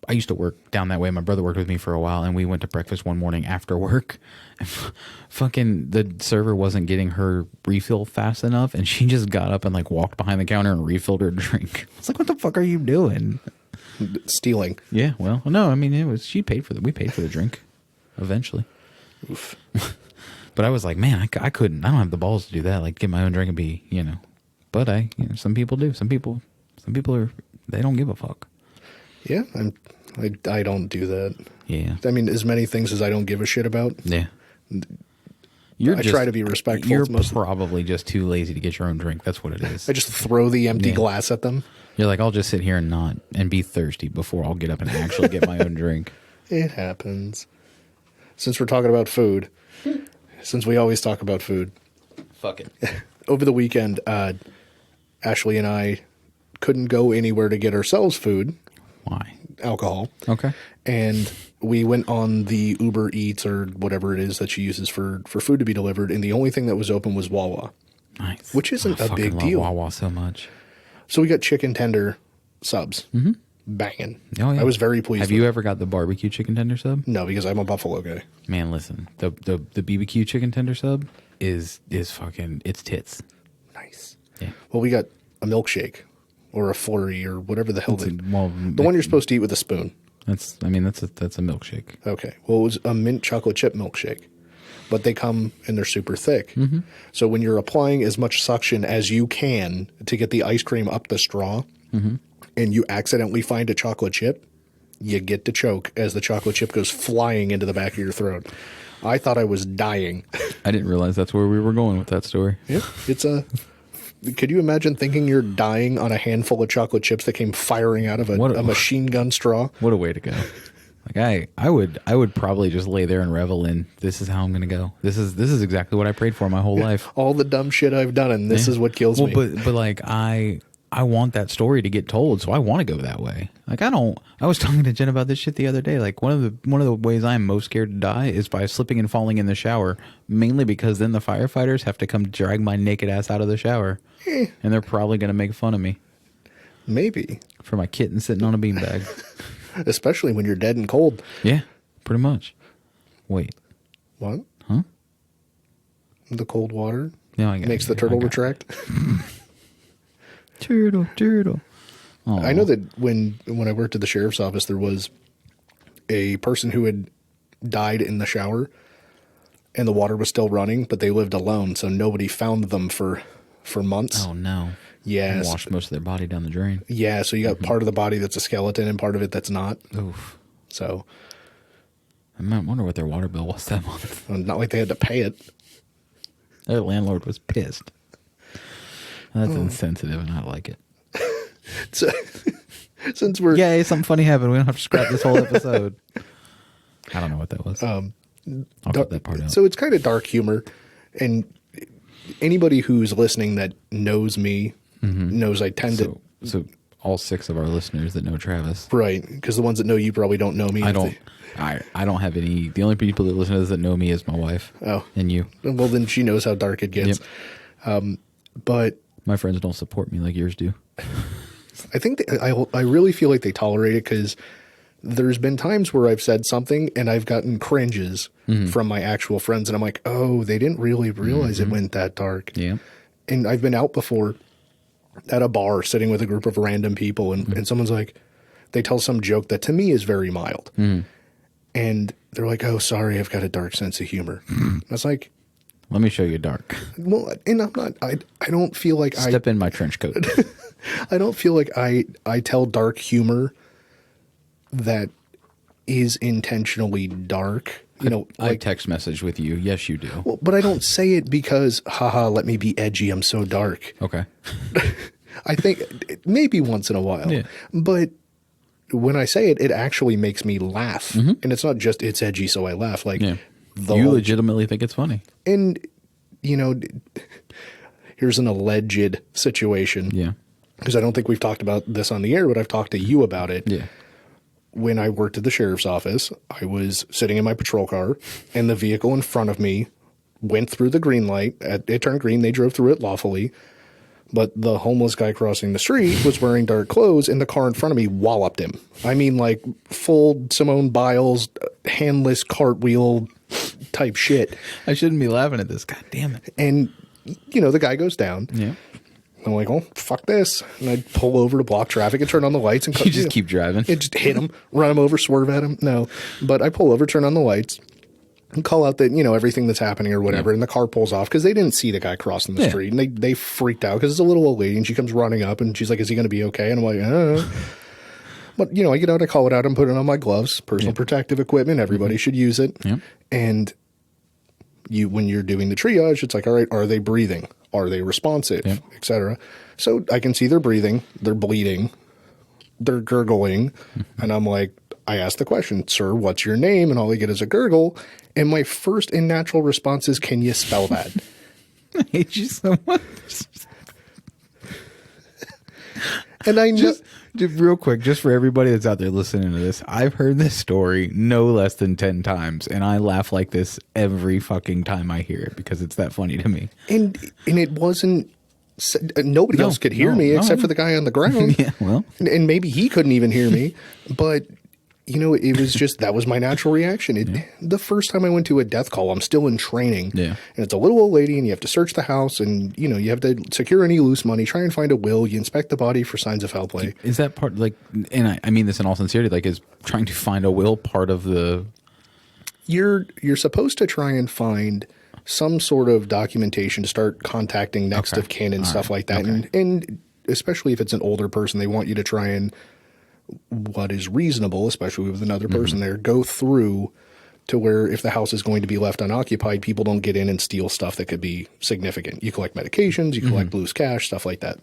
I used to work down that way. My brother worked with me for a while, and we went to breakfast one morning after work. And fucking the server wasn't getting her refill fast enough, and she just got up and like walked behind the counter and refilled her drink. I was like, "What the fuck are you doing?" Stealing. Yeah, well, no, I mean we paid for the drink eventually. Oof. But I was like, man, I couldn't. I don't have the balls to do that. Like, get my own drink and be, But some people do. Some people they don't give a fuck. Yeah, I don't do that. Yeah. I mean, as many things as I don't give a shit about. Yeah. I try to be respectful. You're probably just too lazy to get your own drink. That's what it is. I just throw the empty glass at them. You're like, I'll just sit here and be thirsty before I'll get up and actually get my own drink. It happens. Since we're talking about food, since we always talk about food. Fuck it. Over the weekend, Ashley and I couldn't go anywhere to get ourselves food. Why? Alcohol. Okay. And we went on the Uber Eats or whatever it is that she uses for food to be delivered, and the only thing that was open was Wawa. Nice. Which isn't a big love deal. Wawa so much. So we got chicken tender subs. Mm-hmm. Banging. Oh, yeah. I was very pleased. Have you ever got the barbecue chicken tender sub? No, because I'm a Buffalo guy. Man, listen, the BBQ chicken tender sub is fucking, it's tits. Nice. Yeah. Well, we got a milkshake or a flurry or whatever the hell the The one you're supposed to eat with a spoon. That's a milkshake. Okay. Well, it was a mint chocolate chip milkshake, but they come and they're super thick. Mm-hmm. So when you're applying as much suction as you can to get the ice cream up the straw, and you accidentally find a chocolate chip, you get to choke as the chocolate chip goes flying into the back of your throat. I thought I was dying. I didn't realize that's where we were going with that story. Yeah, could you imagine thinking you're dying on a handful of chocolate chips that came firing out of a machine gun straw? What a way to go. Like I would probably just lay there and revel in, this is how I'm going to go. This is exactly what I prayed for my whole life. All the dumb shit I've done, and this is what kills me. But like I want that story to get told, so I want to go that way. Like I was talking to Jen about this shit the other day. Like one of the ways I'm most scared to die is by slipping and falling in the shower, mainly because then the firefighters have to come drag my naked ass out of the shower. And they're probably going to make fun of me. Maybe. For my kitten sitting on a beanbag. Especially when you're dead and cold. Yeah, pretty much. Wait. What? Huh? The cold water makes the turtle retract. Turtle. Aww. I know that when I worked at the sheriff's office, there was a person who had died in the shower and the water was still running, but they lived alone, so nobody found them for months. Oh, no. Yes. Washed most of their body down the drain. Yeah, so you got part of the body that's a skeleton and part of it that's not. Oof. So. I wonder what their water bill was that month. Not like they had to pay it. Their landlord was pissed. That's insensitive, and I like it. So, since we're... Yay, something funny happened. We don't have to scrap this whole episode. I don't know what that was. I'll cut that part out. So it's kind of dark humor, and anybody who's listening that knows me knows I tend to... So all 6 of our listeners that know Travis. Right, because the ones that know you probably don't know me. I don't have any... The only people that listen to this that know me is my wife. Oh. And you. Well, then she knows how dark it gets. Yep. But... My friends don't support me like yours do. I think I really feel like they tolerate it because there's been times where I've said something and I've gotten cringes from my actual friends, and I'm like, oh, they didn't really realize it went that dark. Yeah. And I've been out before at a bar sitting with a group of random people and someone's like, they tell some joke that to me is very mild. And they're like, oh, sorry, I've got a dark sense of humor. I was like, let me show you dark. well, and I'm not, I don't feel like Step in my trench coat. I don't feel like I tell dark humor that is intentionally dark. You know, I like, text message with you. Yes, you do. well, but I don't say it because, haha, let me be edgy. I'm so dark. Okay. I think maybe once in a while, Yeah. but when I say it, it actually makes me laugh. And it's not just it's edgy, so I laugh. Like, Yeah. the You whole- legitimately think it's funny. and you know, here's an alleged situation. Yeah. Because I don't think we've talked about this on the air, but I've talked to you about it. Yeah. When I worked at the sheriff's office, I was sitting in my patrol car, and the vehicle in front of me went through the green light. It turned green. They drove through it lawfully. But the homeless guy crossing the street was wearing dark clothes, and the car in front of me walloped him. I mean, like full Simone Biles, handless cartwheel type shit. I shouldn't be laughing at this. God damn it. And, you know, the guy goes down. Yeah. I'm like, oh, fuck this. And I'd pull over to block traffic and turn on the lights. And You just keep driving. It just hit him, run him over, swerve at him. No. But I pull over, turn on the lights, and call out that, you know, everything that's happening or whatever. And the car pulls off because they didn't see the guy crossing the street. And they freaked out because it's a little old lady. And she comes running up and she's like, is he going to be okay? And I'm like, But, you know, I get out, I call it out, I'm putting on my gloves, personal protective equipment. Everybody should use it. Yep. And when you're doing the triage, it's like, all right, are they breathing? Are they responsive, et cetera? So I can see they're breathing, they're bleeding, they're gurgling. And I'm like, I ask the question, sir, what's your name? And all I get is a gurgle. And my first and natural response is, can you spell that? I hate you so much. And I know, Just real quick, just for everybody that's out there listening to this, I've heard this story no less than 10 times, and I laugh like this every fucking time I hear it because it's that funny to me. and it wasn't, nobody else could hear me except for the guy on the ground. Yeah, well. And maybe he couldn't even hear me, but you know, it was just, that was my natural reaction. The first time I went to a death call, I'm still in training. Yeah. And it's a little old lady and you have to search the house and, you know, you have to secure any loose money, try and find a will. You inspect the body for signs of foul play. Is that part, like, and I mean this in all sincerity, like, is trying to find a will part of the... You're supposed to try and find some sort of documentation to start contacting next of kin and stuff like that. And especially if it's an older person, they want you to try and, what is reasonable, especially with another person there, go through to where if the house is going to be left unoccupied, people don't get in and steal stuff that could be significant. You collect medications, you collect loose cash, stuff like that.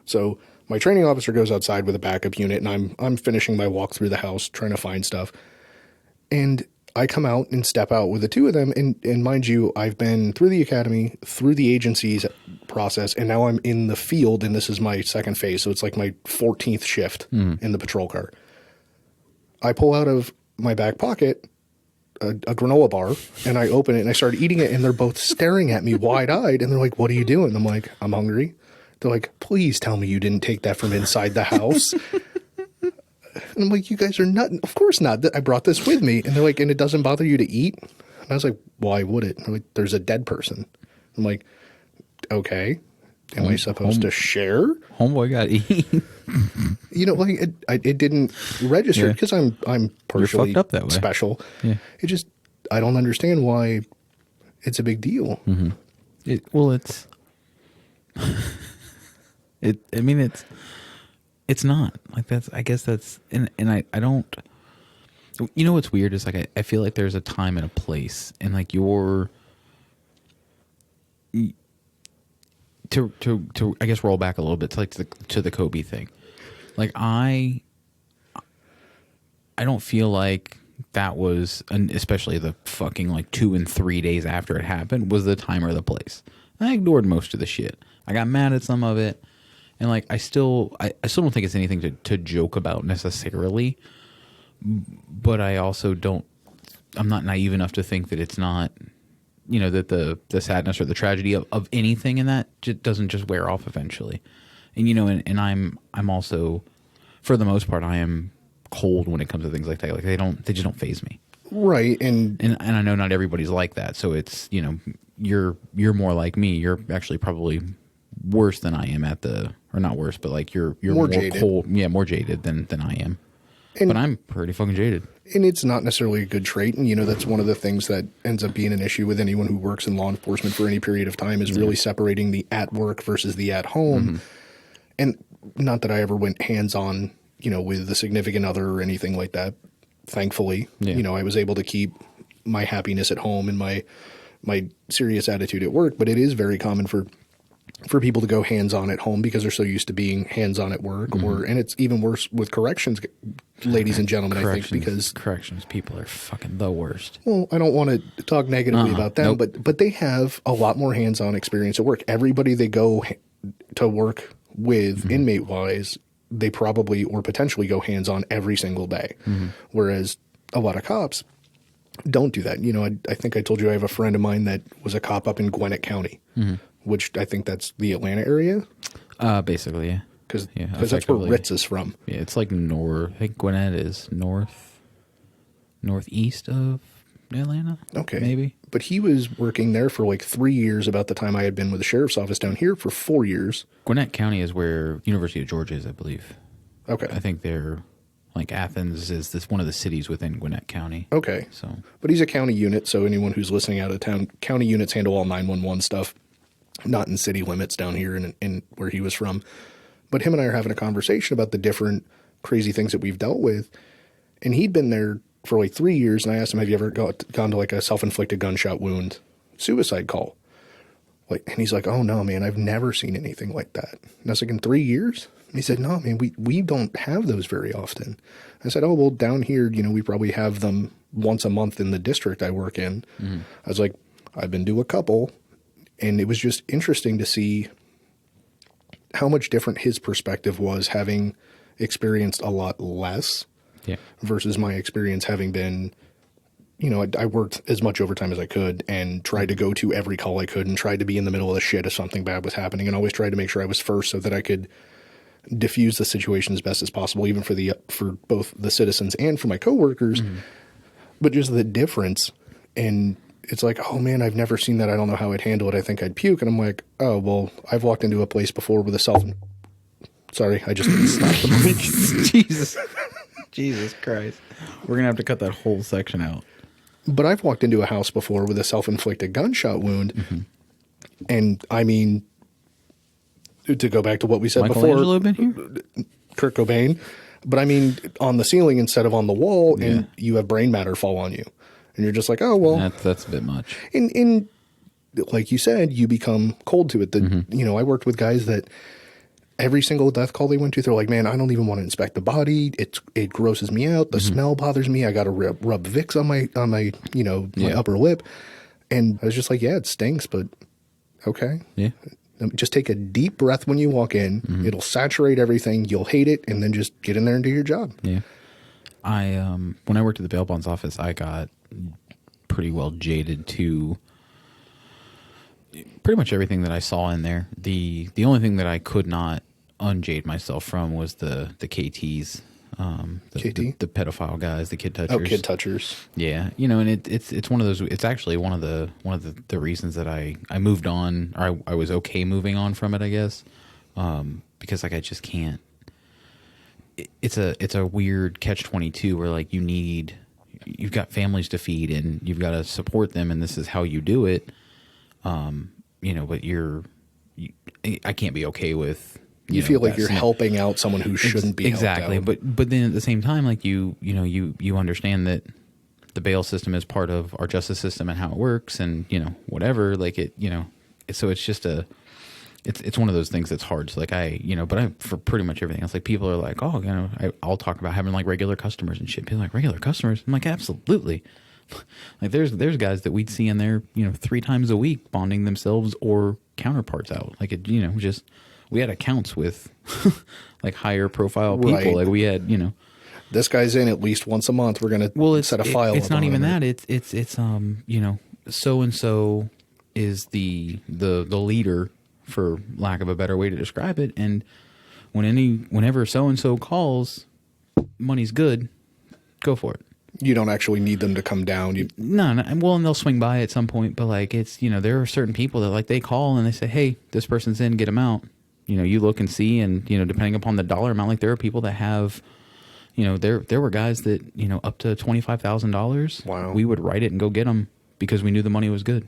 So my training officer goes outside with a backup unit, and I'm finishing my walk through the house, trying to find stuff. And I come out and step out with the two of them. And mind you, I've been through the academy, through the agency's process, and now I'm in the field, and this is my second phase. So it's like my 14th shift in the patrol car. I pull out of my back pocket a granola bar, and I open it, and I start eating it, and they're both staring at me wide-eyed, and they're like, what are you doing? I'm like, I'm hungry. They're like, please tell me you didn't take that from inside the house. And I'm like, you guys are not. Of course not. I brought this with me. And they're like, and it doesn't bother you to eat? And I was like, why would it? And they're like, there's a dead person. I'm like, okay. Am I supposed to share? Homeboy got eaten. You know, like it didn't register because I'm partially fucked up that way. special. Yeah. It just, I don't understand why it's a big deal. It's... It's not like that's, I guess that's, and I don't, you know, what's weird is like, I feel like there's a time and a place, and like to I guess roll back a little bit to like to the Kobe thing. Like I don't feel like that was, and especially the fucking like 2 and 3 days after it happened, was the time or the place. I ignored most of the shit. I got mad at some of it. And like, I still don't think it's anything to joke about necessarily, but I also I'm not naive enough to think that it's not, you know, that the sadness or the tragedy of anything in that doesn't just wear off eventually. And, you know, and I'm also, for the most part, I am cold when it comes to things like that. Like they just don't faze me. Right. And I know not everybody's like that. So it's, you know, you're more like me. You're actually probably worse than I am at or not worse, but like you're More more jaded. cold, more jaded than I am. But I'm pretty fucking jaded. And it's not necessarily a good trait. And, that's one of the things that ends up being an issue with anyone who works in law enforcement for any period of time is really separating the at work versus the at home. And not that I ever went hands-on, with the significant other or anything like that. Thankfully, I was able to keep my happiness at home and my serious attitude at work. But it is very common for people to go hands-on at home because they're so used to being hands-on at work. And it's even worse with corrections, ladies and gentlemen, I think, because corrections people are fucking the worst. Well, I don't want to talk negatively about them, but they have a lot more hands-on experience at work. Everybody they go to work with inmate-wise, they probably or potentially go hands-on every single day. Whereas a lot of cops don't do that. I think I told you I have a friend of mine that was a cop up in Gwinnett County, which I think that's the Atlanta area. Basically, yeah. Because that's where Ritz is from. Yeah, it's like I think Gwinnett is northeast of Atlanta. Okay. Maybe. But he was working there for like 3 years about the time I had been with the sheriff's office down here for 4 years. Gwinnett County is where University of Georgia is, I believe. Okay. I think they're like Athens is one of the cities within Gwinnett County. Okay. So, but he's a county unit, so anyone who's listening out of town, county units handle all 911 stuff, not in city limits down here in where he was from. But him and I are having a conversation about the different crazy things that we've dealt with. And he'd been there for like 3 years, and I asked him, have you ever gone to like a self-inflicted gunshot wound suicide call? And he's like, oh no, man, I've never seen anything like that. And I was like, in 3 years? And he said, no, man, we don't have those very often. I said, oh, well, down here, we probably have them once a month in the district I work in. I was like, I've been to a couple, and it was just interesting to see how much different his perspective was, having experienced a lot less versus my experience having been, I worked as much overtime as I could and tried to go to every call I could and tried to be in the middle of the shit if something bad was happening, and always tried to make sure I was first so that I could diffuse the situation as best as possible, even for both the citizens and for my coworkers. But just the difference, and it's like, oh man, I've never seen that. I don't know how I'd handle it. I think I'd puke. And I'm like, oh, well, I've walked into a place before with sorry, I just stopped the mic. Jesus Christ. We're going to have to cut that whole section out. But I've walked into a house before with a self-inflicted gunshot wound. And I mean, to go back to what we said Michelangelo before, been here? Kurt Cobain, but I mean, on the ceiling instead of on the wall, and you have brain matter fall on you. And you're just like, oh, well. That's a bit much. In like you said, you become cold to it. I worked with guys that every single death call they went to, they're like, man, I don't even want to inspect the body. It grosses me out. The smell bothers me. I got to rub Vicks on my my upper lip. And I was just like, yeah, it stinks, but okay. Yeah. Just take a deep breath when you walk in. It'll saturate everything. You'll hate it, and then just get in there and do your job. Yeah. When I worked at the bail bonds office, I got pretty well jaded to pretty much everything that I saw in there. The only thing that I could not unjade myself from was the KTs, the pedophile guys, the kid touchers. Oh, kid touchers. Yeah, and it's one of those. It's actually one of the reasons that I moved on, or I was okay moving on from it, I guess, because like I just can't. It's a weird catch-22 where like you've got families to feed and you've got to support them, and this is how you do it. But I can't be okay with. You feel like you're helping out someone who shouldn't be exactly, helped out. but then at the same time, like you understand that the bail system is part of our justice system and how it works, and whatever, like it, so it's just it's one of those things that's hard. So like for pretty much everything else, like people are like, oh, I'll talk about having like regular customers and shit. People are like, regular customers? I'm like, absolutely. Like there's guys that we'd see in there, 3 times a week bonding themselves or counterparts out. Like it, we had accounts with like higher profile people. Right. Like we had, this guy's in at least once a month. We're going to set a file. It's up not on even him. that. It's so and so is the leader, for lack of a better way to describe it. And whenever so and so calls, money's good, go for it. You don't actually need them to come down. No, well, and they'll swing by at some point, but like it's, there are certain people that like they call and they say, hey, this person's in, get them out. You look and see, and depending upon the dollar amount, like there are people that have, there were guys that up to $25,000. Wow. We would write it and go get them because we knew the money was good.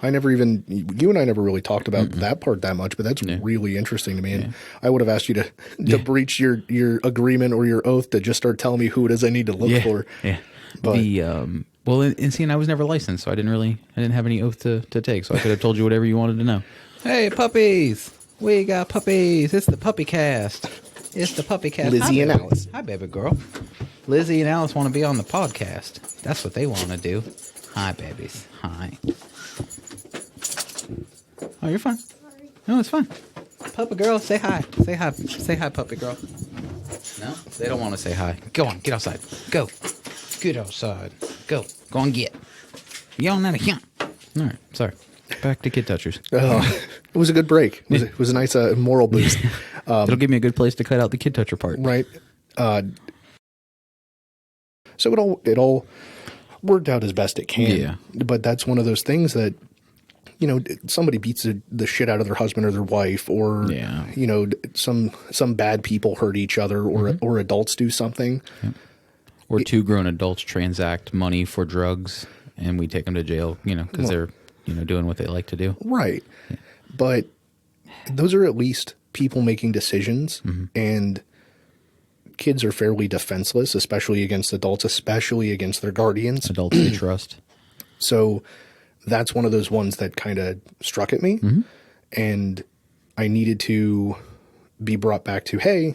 You and I never really talked about that part that much, but that's really interesting to me. And I would have asked you to breach your agreement or your oath to just start telling me who it is I need to look for. Yeah. But Well, and see, and I was never licensed, so I didn't have any oath to take, so I could have told you whatever you wanted to know. Hey, puppies! We got puppies. It's the puppy cast. It's the puppy cast. Lizzie and Alice. Hi, baby girl. Lizzie and Alice want to be on the podcast. That's what they want to do. Hi, babies. Hi. Oh, you're fine. No, it's fine. Puppy girl, say hi. Say hi. Say hi, puppy girl. No, they don't want to say hi. Go on, get outside. Go. Get outside. Go. Go on, get. Y'all not a hunt. All right, sorry. Back to Kid Touchers. It was a good break. It was a nice moral boost. It'll give me a good place to cut out the Kid Toucher part. Right. So it all worked out as best it can. Yeah. But that's one of those things that, somebody beats the shit out of their husband or their wife, or, some bad people hurt each other, or adults do something. Yep. Or two grown adults transact money for drugs and we take them to jail, because they're, doing what they like to do. Right. Yeah. But those are at least people making decisions, and kids are fairly defenseless, especially against adults, especially against their guardians. Adults they trust. So that's one of those ones that kind of struck at me, and I needed to be brought back to, hey,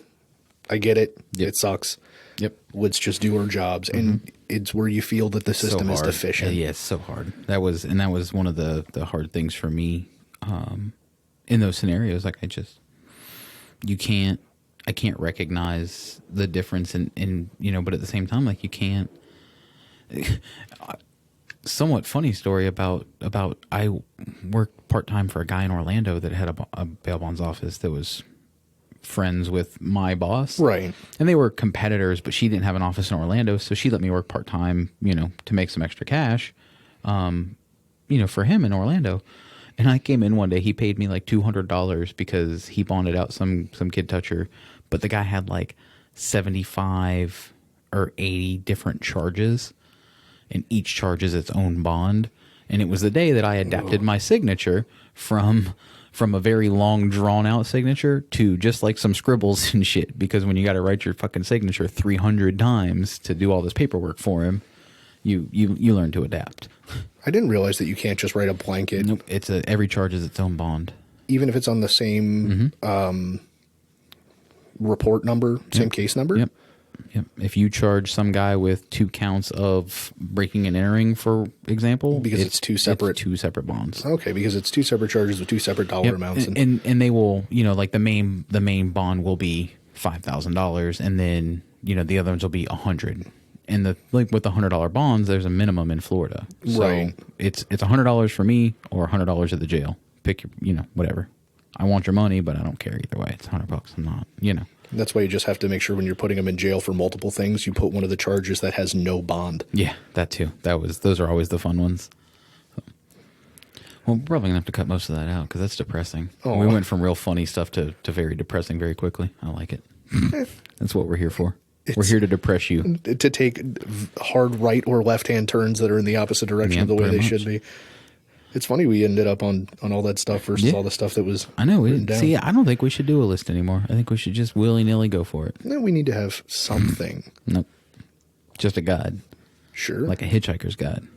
I get it. Yep. It sucks. Yep. Let's just do our jobs. And it's where you feel that the system is deficient. Yeah, it's so hard. That was one of the hard things for me in those scenarios. Like I can't recognize the difference in but at the same time, like you can't. Somewhat funny story about I worked part-time for a guy in Orlando that had a bail bonds office that was friends with my boss. Right. And they were competitors, but she didn't have an office in Orlando, so she let me work part-time, to make some extra cash, for him in Orlando. And I came in one day, he paid me like $200 because he bonded out some kid toucher, but the guy had like 75 or 80 different charges, and each charge is its own bond. And it was the day that I adapted my signature from a very long, drawn-out signature to just like some scribbles and shit. Because when you got to write your fucking signature 300 times to do all this paperwork for him, you learn to adapt. I didn't realize that you can't just write a blanket. Nope. Every charge is its own bond. Even if it's on the same report number, same case number? Yep. If you charge some guy with 2 counts of breaking and entering, for example, because it's two separate bonds. Okay, because it's 2 separate charges with 2 separate dollar amounts, and they will, like the main bond will be $5,000, and then the other ones will be $100. And with the $100 bonds, there's a minimum in Florida, so right. It's $100 for me or $100 at the jail. Pick your whatever. I want your money, but I don't care either way. It's $100. I'm not That's why you just have to make sure when you're putting them in jail for multiple things, you put one of the charges that has no bond. Yeah, that too. Those are always the fun ones. Well, we're probably going to have to cut most of that out because that's depressing. Oh. We went from real funny stuff to very depressing very quickly. I like it. That's what we're here for. We're here to depress you. To take hard right or left-hand turns that are in the opposite direction of the way they should be. It's funny we ended up on all that stuff versus all the stuff that was I know. See, I don't think we should do a list anymore. I think we should just willy-nilly go for it. No, we need to have something. Nope. Just a guide. Sure. Like a hitchhiker's guide.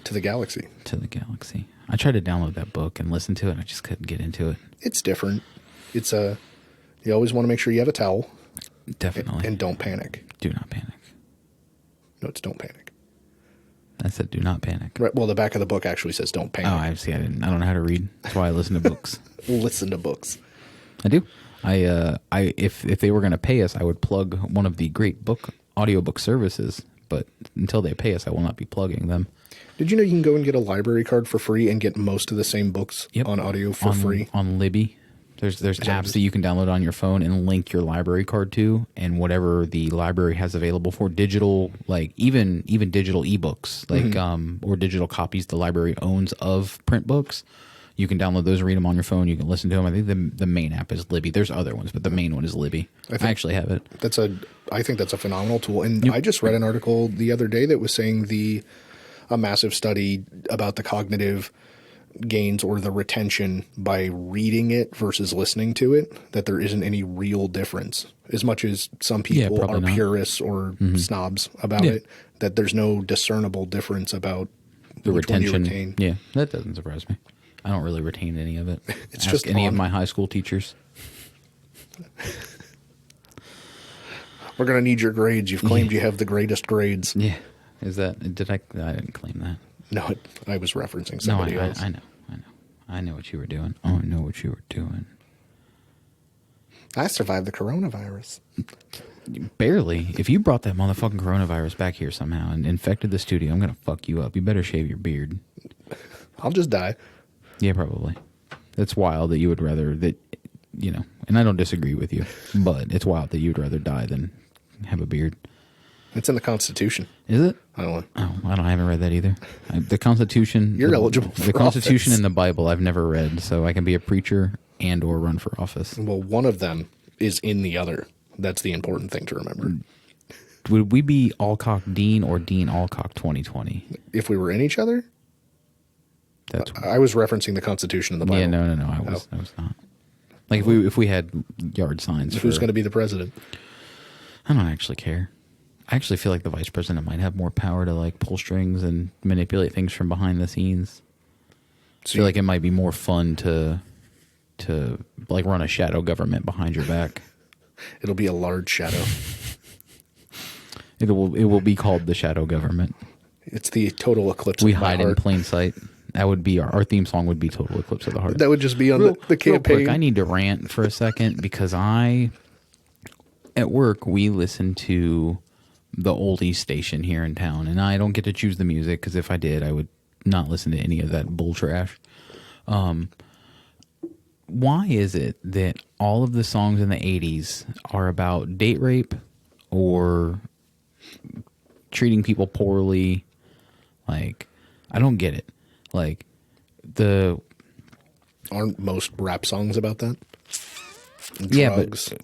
To the galaxy. To the galaxy. I tried to download that book and listen to it, and I just couldn't get into it. It's different. It's you always want to make sure you have a towel. Definitely. And don't panic. Do not panic. No, it's don't panic. I said do not panic. Right. Well, the back of the book actually says don't panic. Oh, I see. I don't know how to read. That's why I listen to books. Listen to books. I do. If they were going to pay us, I would plug one of the great audiobook services. But until they pay us, I will not be plugging them. Did you know you can go and get a library card for free and get most of the same books on audio for free? On Libby. There's apps that you can download on your phone and link your library card to, and whatever the library has available for digital, like even digital ebooks, like or digital copies the library owns of print books. You can download those, read them on your phone. You can listen to them. I think the main app is Libby. There's other ones, but the main one is Libby. I actually have it. I think that's a phenomenal tool. And I just read an article the other day that was saying a massive study about the cognitive gains or the retention by reading it versus listening to it, that there isn't any real difference. As much as some people are purists or snobs about it, that there's no discernible difference about the which one retention. you retain. Yeah, that doesn't surprise me. I don't really retain any of it. It's Ask just any of my high school teachers. We're going to need your grades. You've claimed you have the greatest grades. Yeah. Is that, I didn't claim that. No, I was referencing somebody else. I know. I know what you were doing. Oh, I know what you were doing. I survived the coronavirus. Barely. If you brought that motherfucking coronavirus back here somehow and infected the studio, I'm going to fuck you up. You better shave your beard. I'll just die. Yeah, probably. It's wild that you would rather that, and I don't disagree with you, but it's wild that you would rather die than have a beard. It's in the Constitution. Is it? I don't know. Oh, I haven't read that either. The Constitution. You're eligible for the Constitution office. and the Bible I've never read, so I can be a preacher and or run for office. Well, one of them is in the other. That's the important thing to remember. Would we be Alcock Dean or Dean Alcock 2020? If we were in each other? That's I was referencing the Constitution and the Bible. Yeah, no. I was not. Like if we had yard signs. Who's going to be the president? I don't actually care. I actually feel like the vice president might have more power to like pull strings and manipulate things from behind the scenes. I feel like it might be more fun to like run a shadow government behind your back. It'll be a large shadow. It will be called the shadow government. It's the total eclipse We of my hide in heart. plain sight. That would be our theme song would be Total Eclipse of the Heart. That would just be on the campaign. Real quick, I need to rant for a second because at work, we listen to the oldies station here in town, and I don't get to choose the music because if I did, I would not listen to any of that bull trash. Why is it that all of the songs in the 80s are about date rape or treating people poorly? Like, I don't get it. Like, Aren't most rap songs about that? Yeah, Drugs, but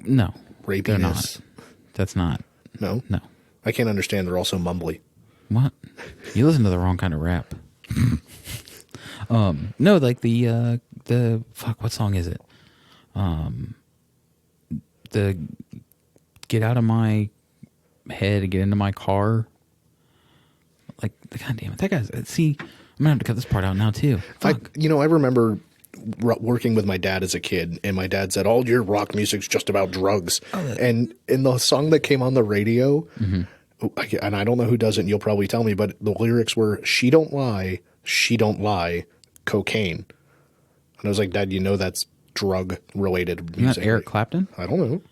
no, they're rapiness. not. That's not. No? No. I can't understand. They're also mumbly. What? You listen to the wrong kind of rap. No, like the fuck. What song is it? The get out of my head and get into my car. Like, God damn it, that guy's. See, I'm gonna have to cut this part out now too. Fuck. I remember working with my dad as a kid, and my dad said, all your rock music's just about drugs. And in the song that came on the radio, and I don't know who does it, and you'll probably tell me, but the lyrics were, she don't lie, cocaine. And I was like, Dad, that's drug-related music. Not Eric Clapton? I don't know.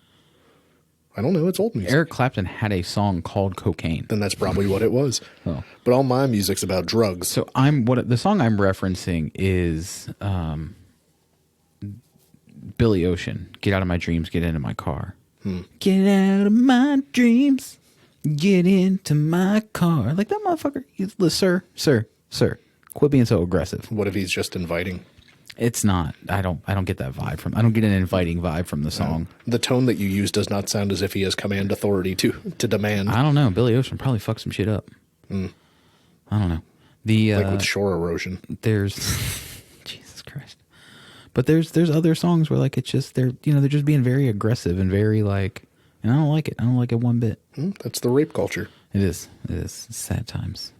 It's old music. Eric Clapton had a song called Cocaine. Then that's probably what it was. Oh. But all my music's about drugs. So the song I'm referencing is Billy Ocean. Get out of my dreams, get into my car. Get out of my dreams, get into my car. Like that motherfucker. Sir, quit being so aggressive. What if he's just inviting? It's not. I don't get that vibe from. I don't get an inviting vibe from the song. The tone that you use does not sound as if he has command authority to demand. I don't know. Billy Ocean probably fucked some shit up. I don't know. Like with shore erosion. There's Jesus Christ. But there's other songs where like it's just they're just being very aggressive and very like, and I don't like it. I don't like it one bit. That's the rape culture. It is. It's sad times.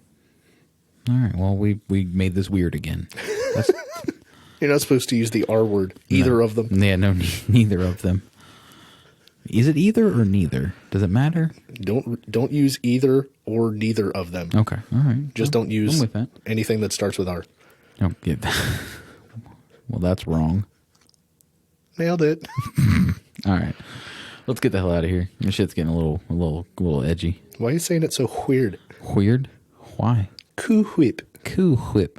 All right. Well, we made this weird again. That's, You're not supposed to use the R word. Either of them. Yeah, no, neither of them. Is it either or neither? Does it matter? Don't use either or neither of them. Okay. All right. Just don't use I'm with that. anything that starts with R. Don't get that. Well, that's wrong. Nailed it. All right. Let's get the hell out of here. This shit's getting a little edgy. Why are you saying it so weird? Weird? Why? Cool whip. Cool whip.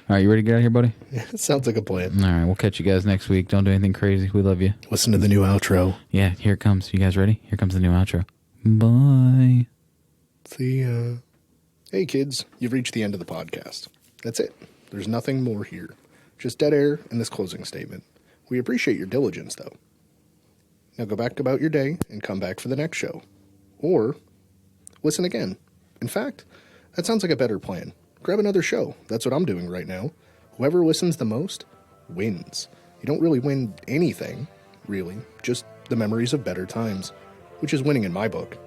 All right, you ready to get out of here, buddy? It sounds like a plan. All right, we'll catch you guys next week. Don't do anything crazy. We love you. Listen to the new outro. Yeah, here it comes. You guys ready? Here comes the new outro. Bye. See ya. Hey, kids, you've reached the end of the podcast. That's it. There's nothing more here. Just dead air and this closing statement. We appreciate your diligence, though. Now go back about your day and come back for the next show. Or listen again. In fact, that sounds like a better plan. Grab another show. That's what I'm doing right now. Whoever listens the most wins. You don't really win anything, really. Just the memories of better times, which is winning in my book.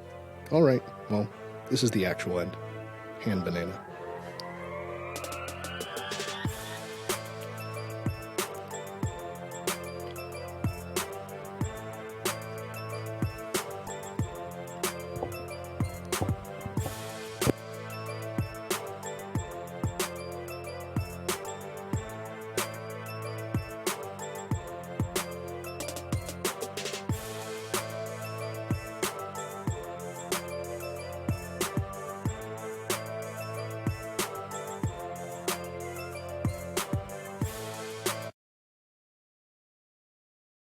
All right, well, this is the actual end. Hand banana.